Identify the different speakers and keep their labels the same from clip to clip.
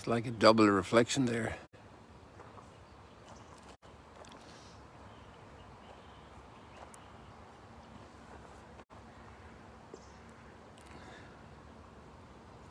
Speaker 1: It's like a double reflection there.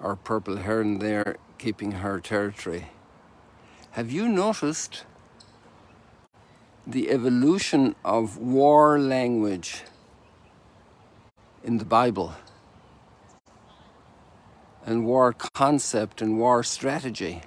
Speaker 1: Our purple heron there keeping her territory. Have you noticed the evolution of war language in the Bible? And war concept and war strategy?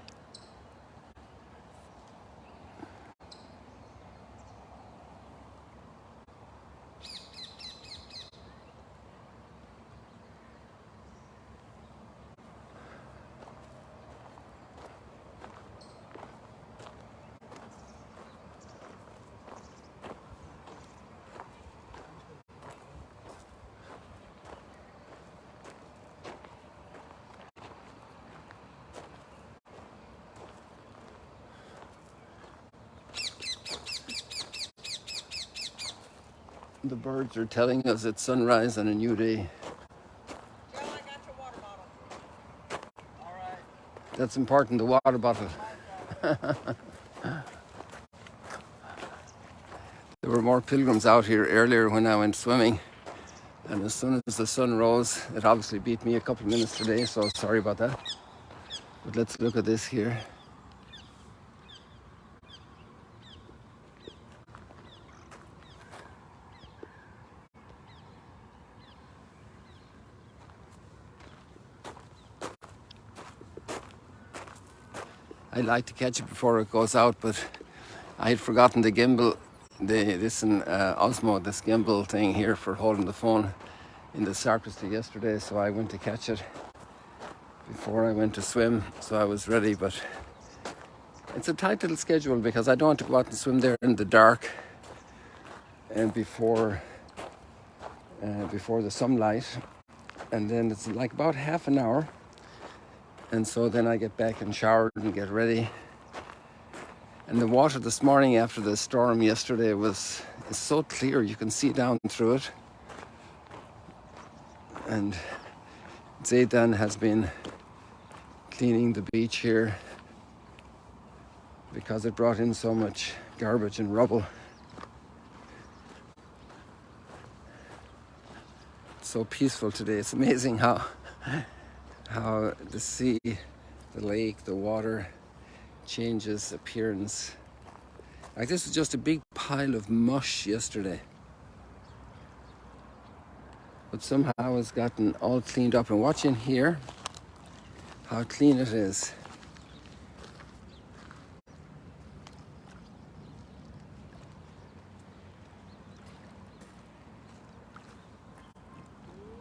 Speaker 1: The birds are telling us it's sunrise on a new day.
Speaker 2: Joe, I got your water bottle. All right.
Speaker 1: That's important, the water bottle. There were more pilgrims out here earlier when I went swimming. And as soon as the sun rose, it obviously beat me a couple of minutes today, so sorry about that. But let's look at this here. I like to catch it before it goes out, but I had forgotten the gimbal, this Osmo, this gimbal thing here for holding the phone in the sacristy yesterday, so I went to catch it before I went to swim, so I was ready. But it's a tight little schedule because I don't want to go out and swim there in the dark and before the sunlight, and then it's like about half an hour, and so then I get back and showered and get ready. And the water this morning after the storm yesterday is so clear, you can see down through it. And Zaydan has been cleaning the beach here because it brought in so much garbage and rubble. It's so peaceful today. It's amazing how the sea, the lake, the water changes appearance. Like this was just a big pile of mush yesterday, but somehow it's gotten all cleaned up. And watch in here how clean it is.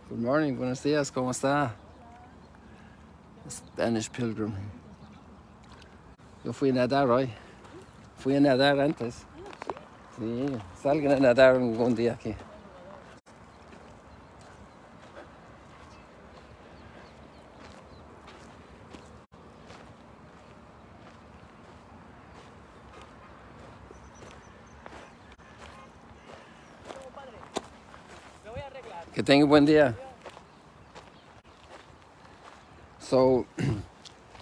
Speaker 1: Good morning, buenos días, ¿cómo está? Spanish pilgrim. Yo fui a nadar hoy. Fui a nadar antes. Sí, salgan a nadar un día aquí. Que tenga buen día. So,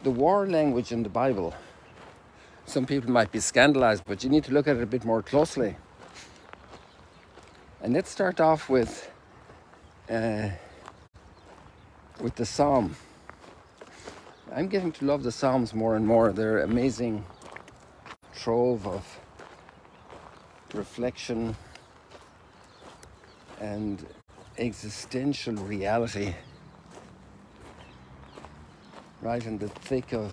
Speaker 1: the war language in the Bible, some people might be scandalized, but you need to look at it a bit more closely. And let's start off with the Psalm. I'm getting to love the Psalms more and more. They're an amazing trove of reflection and existential reality, right in the thick of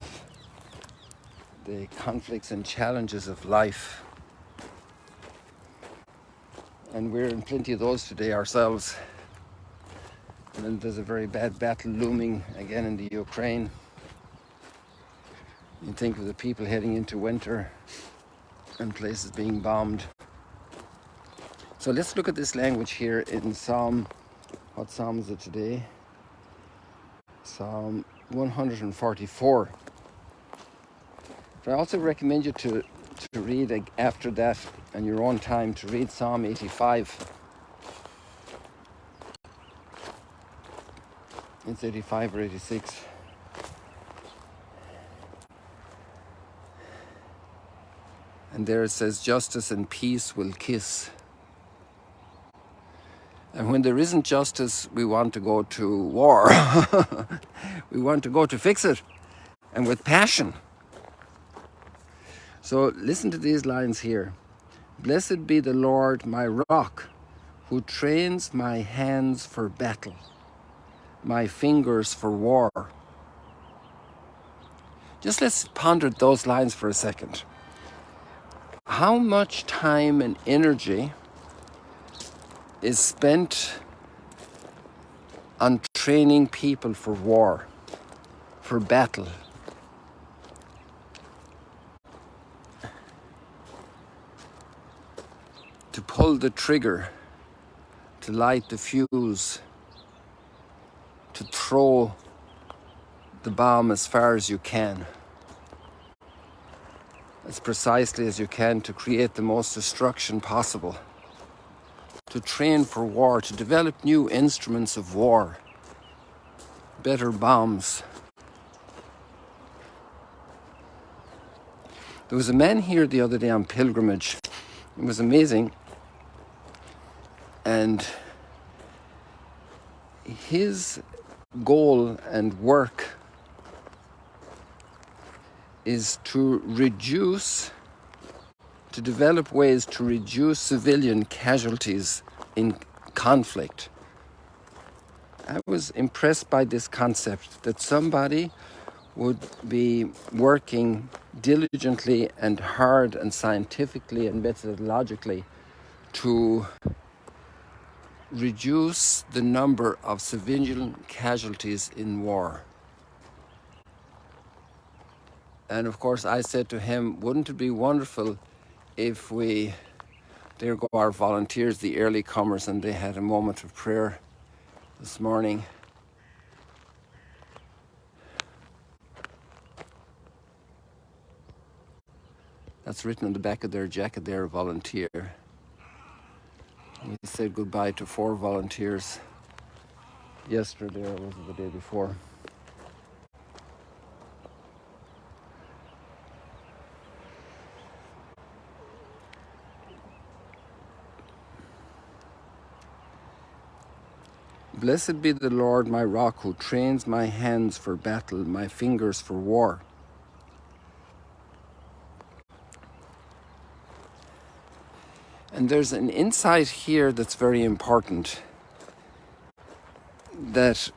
Speaker 1: the conflicts and challenges of life. And we're in plenty of those today ourselves. And then there's a very bad battle looming again in the Ukraine. You think of the people heading into winter and places being bombed. So let's look at this language here in Psalm, what Psalm is it today? Psalm 144. But I also recommend you to read after that on your own time, to read Psalm 85. It's 85 or 86. And there it says, justice and peace will kiss. And when there isn't justice, we want to go to war. We want to go to fix it, and with passion. So listen to these lines here. Blessed be the Lord my rock, who trains my hands for battle, my fingers for war. Just let's ponder those lines for a second. How much time and energy is spent on training people for war, for battle? To pull the trigger, to light the fuse, to throw the bomb as far as you can, as precisely as you can, to create the most destruction possible, to train for war, to develop new instruments of war, better bombs. There was a man here the other day on pilgrimage. It was amazing. And his goal and work is to develop ways to reduce civilian casualties in conflict. I was impressed by this concept that somebody would be working diligently and hard and scientifically and methodologically to reduce the number of civilian casualties in war. And of course I said to him, wouldn't it be wonderful if there go our volunteers, the early comers, and they had a moment of prayer this morning. That's written on the back of their jacket, they're a volunteer. We said goodbye to 4 volunteers yesterday, or was it the day before? Blessed be the Lord my rock, who trains my hands for battle, my fingers for war. And there's an insight here that's very important, that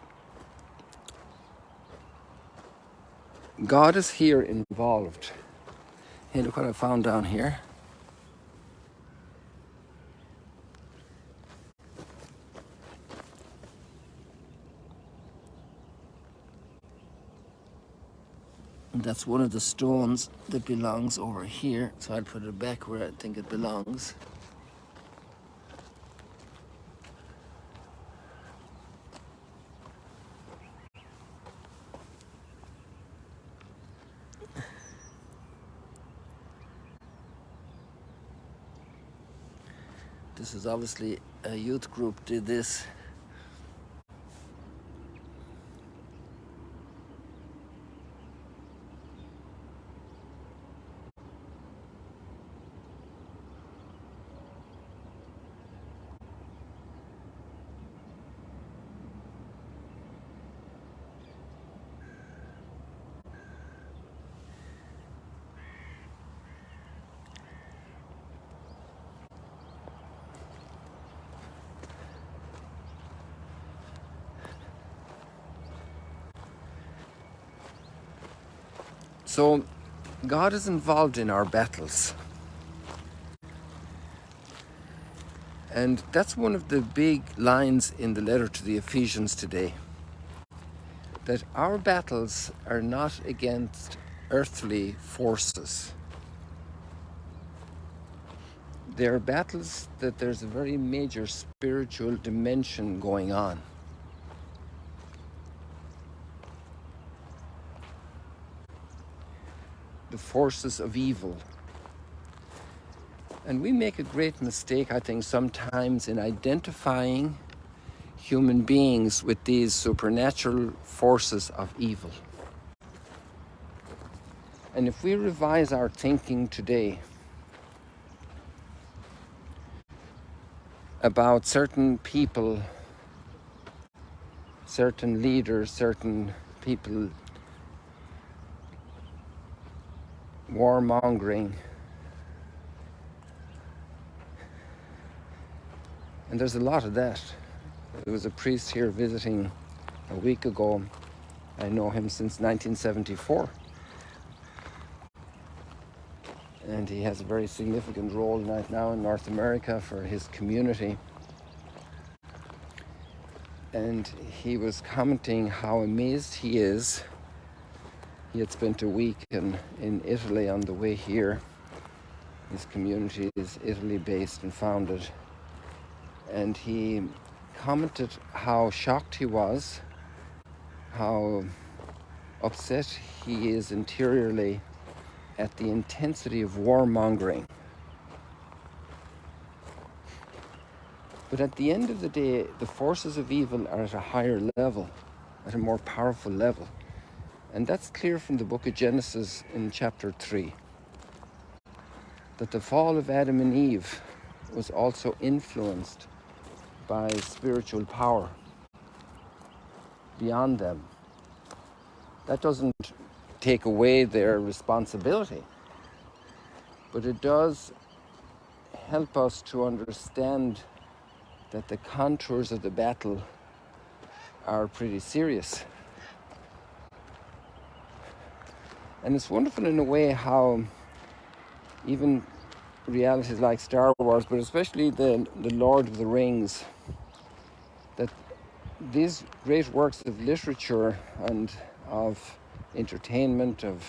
Speaker 1: God is here involved. Hey, look what I found down here. And that's one of the stones that belongs over here, so I'll put it back where I think it belongs. This is obviously a youth group did this. So God is involved in our battles. And that's one of the big lines in the letter to the Ephesians today. That our battles are not against earthly forces. They are battles that there's a very major spiritual dimension going on. The forces of evil. And we make a great mistake, I think, sometimes in identifying human beings with these supernatural forces of evil. And if we revise our thinking today, about certain people, certain leaders, certain people warmongering. And there's a lot of that. There was a priest here visiting a week ago. I know him since 1974. And he has a very significant role right now in North America for his community. And he was commenting how amazed he is. He had spent a week in Italy on the way here. His community is Italy-based and founded. And he commented how shocked he was, how upset he is interiorly at the intensity of warmongering. But at the end of the day, the forces of evil are at a higher level, at a more powerful level. And that's clear from the book of Genesis in chapter 3. That the fall of Adam and Eve was also influenced by spiritual power beyond them. That doesn't take away their responsibility, but it does help us to understand that the contours of the battle are pretty serious. And it's wonderful in a way how even realities like Star Wars, but especially the Lord of the Rings, that these great works of literature and of entertainment, of,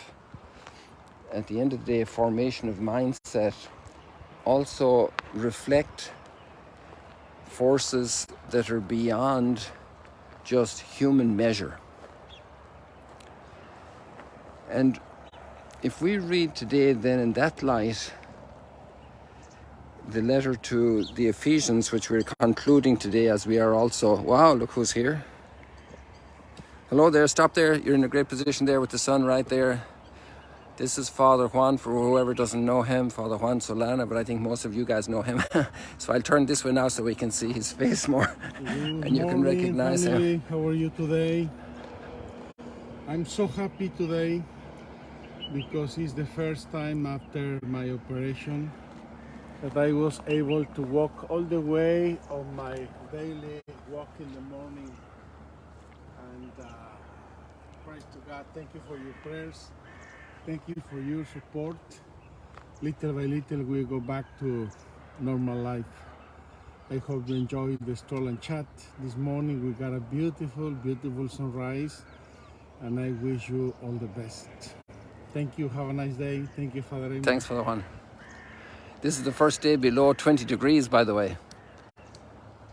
Speaker 1: at the end of the day, formation of mindset, also reflect forces that are beyond just human measure. And if we read today then in that light the letter to the Ephesians, which we're concluding today, as we are also, wow, look who's here. Hello there, stop there, you're in a great position there with the sun right there. This is Father Juan, for whoever doesn't know him, Father Juan Solana, but I think most of you guys know him. So I'll turn this way now so we can see his face more. And you can recognize him.
Speaker 3: How are you today? I'm so happy today because it's the first time after my operation that I was able to walk all the way on my daily walk in the morning. And praise to God. Thank you for your prayers. Thank you for your support. Little by little we go back to normal life. I hope you enjoyed the stroll and chat. This morning we got a beautiful, beautiful sunrise, and I wish you all the best. Thank you. Have a nice day. Thank you, Father Raymond.
Speaker 1: Thanks, Father Juan. This is the first day below 20 degrees, by the way.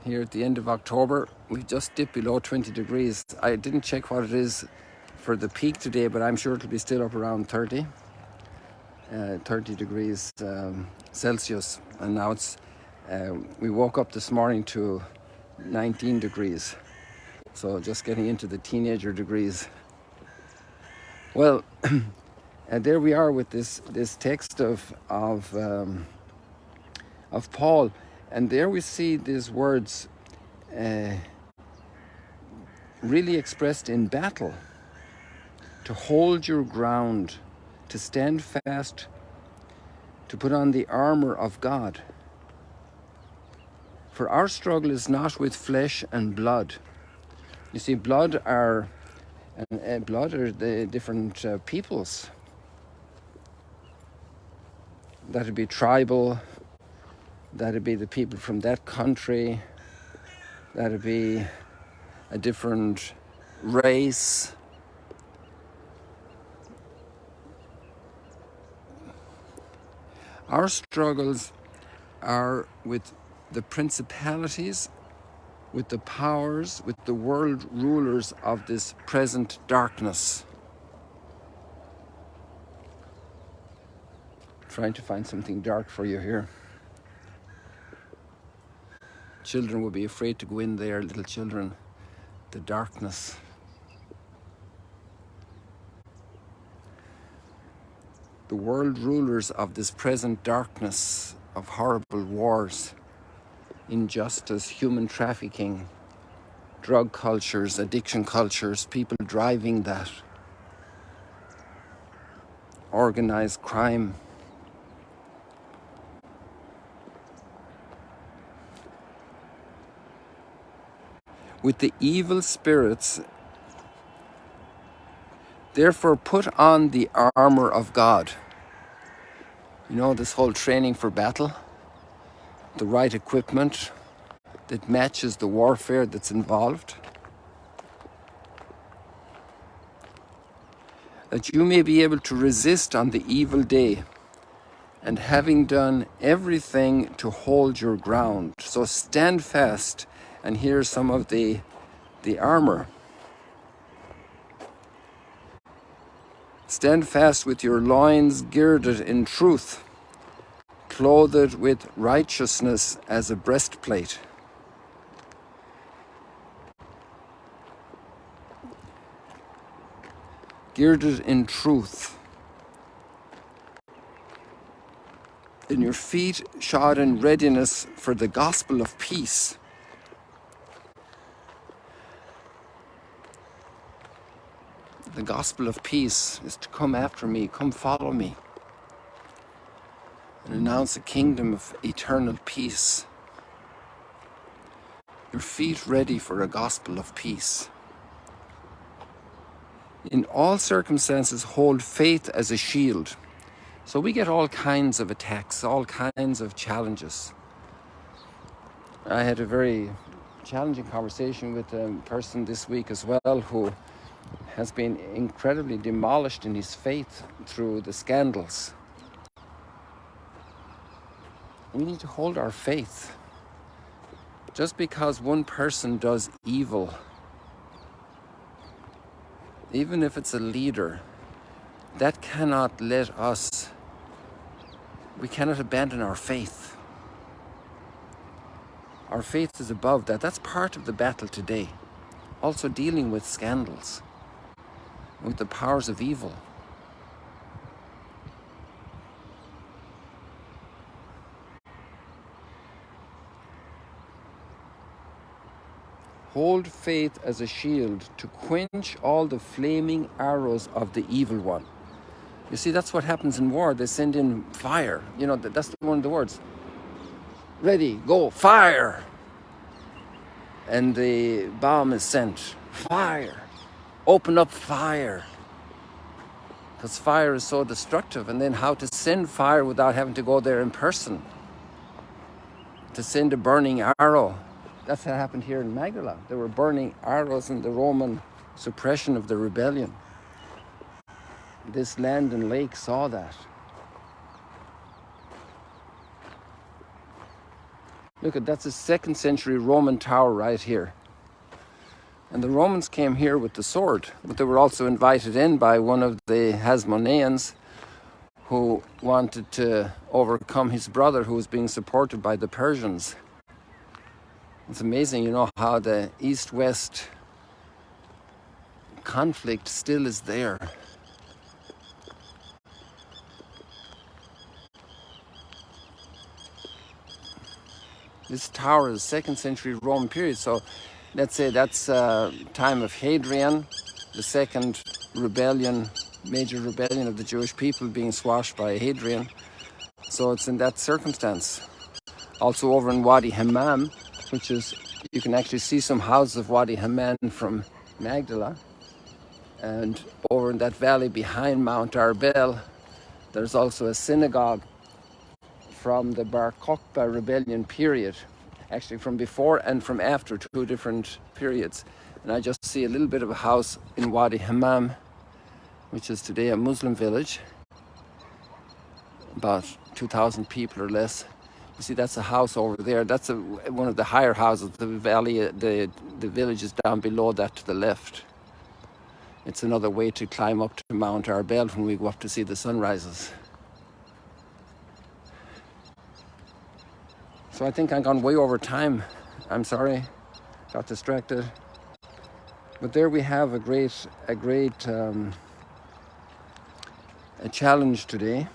Speaker 1: Here at the end of October, we've just dipped below 20 degrees. I didn't check what it is for the peak today, but I'm sure it'll be still up around 30 degrees Celsius. And now it's, we woke up this morning to 19 degrees. So just getting into the teenager degrees. Well, and there we are with this text of Paul, and there we see these words really expressed in battle: to hold your ground, to stand fast, to put on the armor of God. For our struggle is not with flesh and blood. You see, blood are the different peoples. That'd be tribal, that'd be the people from that country, that'd be a different race. Our struggles are with the principalities, with the powers, with the world rulers of this present darkness. Trying to find something dark for you here. Children would be afraid to go in there, little children, the darkness. The world rulers of this present darkness, of horrible wars. injustice, human trafficking, drug cultures, addiction cultures, people driving that, organized crime. With the evil spirits, therefore put on the armor of God. You know, this whole training for battle, the right equipment that matches the warfare that's involved, that you may be able to resist on the evil day, and having done everything to hold your ground. So stand fast, and here's some of the armor. Stand fast with your loins girded in truth, clothed with righteousness as a breastplate. Girded in truth. In your feet shod in readiness for the gospel of peace. The gospel of peace is to come after me, come follow me, and announce a kingdom of eternal peace. Your feet ready for a gospel of peace. In all circumstances, hold faith as a shield. So we get all kinds of attacks, all kinds of challenges. I had a very challenging conversation with a person this week as well who has been incredibly demolished in his faith through the scandals. We need to hold our faith. Just because one person does evil, even if it's a leader, that cannot let us, we cannot abandon our faith. Our faith is above that. That's part of the battle today. Also dealing with scandals, with the powers of evil. Hold faith as a shield to quench all the flaming arrows of the evil one. You see, that's what happens in war. They send in fire. You know, that's one of the words. Ready, go, fire! And the bomb is sent. Fire! Open up fire! Because fire is so destructive. And then how to send fire without having to go there in person. To send a burning arrow. That's what happened here in Magdala. There were burning arrows in the Roman suppression of the rebellion. This land and lake saw that. Look at that's a 2nd century Roman tower right here. And the Romans came here with the sword, but they were also invited in by one of the Hasmoneans who wanted to overcome his brother who was being supported by the Persians. It's amazing, you know, how the East-West conflict still is there. This tower is 2nd century Roman period, so let's say that's time of Hadrian, the second rebellion, major rebellion of the Jewish people being squashed by Hadrian. So it's in that circumstance. Also over in Wadi Hammam, which is, you can actually see some houses of Wadi Hammam from Magdala. And over in that valley behind Mount Arbel, there's also a synagogue from the Bar Kokhba rebellion period, actually from before and from after, 2 different periods. And I just see a little bit of a house in Wadi Hammam, which is today a Muslim village, about 2,000 people or less. You see, that's a house over there. That's one of the higher houses. The valley, the village is down below that to the left. It's another way to climb up to Mount Arbel when we go up to see the sunrises. So I think I've gone way over time. I'm sorry, got distracted. But there we have a great challenge today,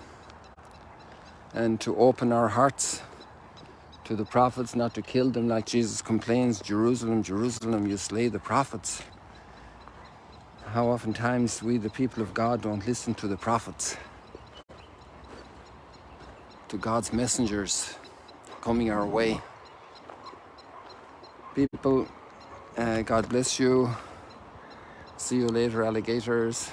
Speaker 1: and to open our hearts to the prophets not to kill them, like Jesus complains, Jerusalem, Jerusalem, you slay the prophets. How oftentimes we, the people of God, don't listen to the prophets, to God's messengers coming our way. People, God bless you. See you later, alligators.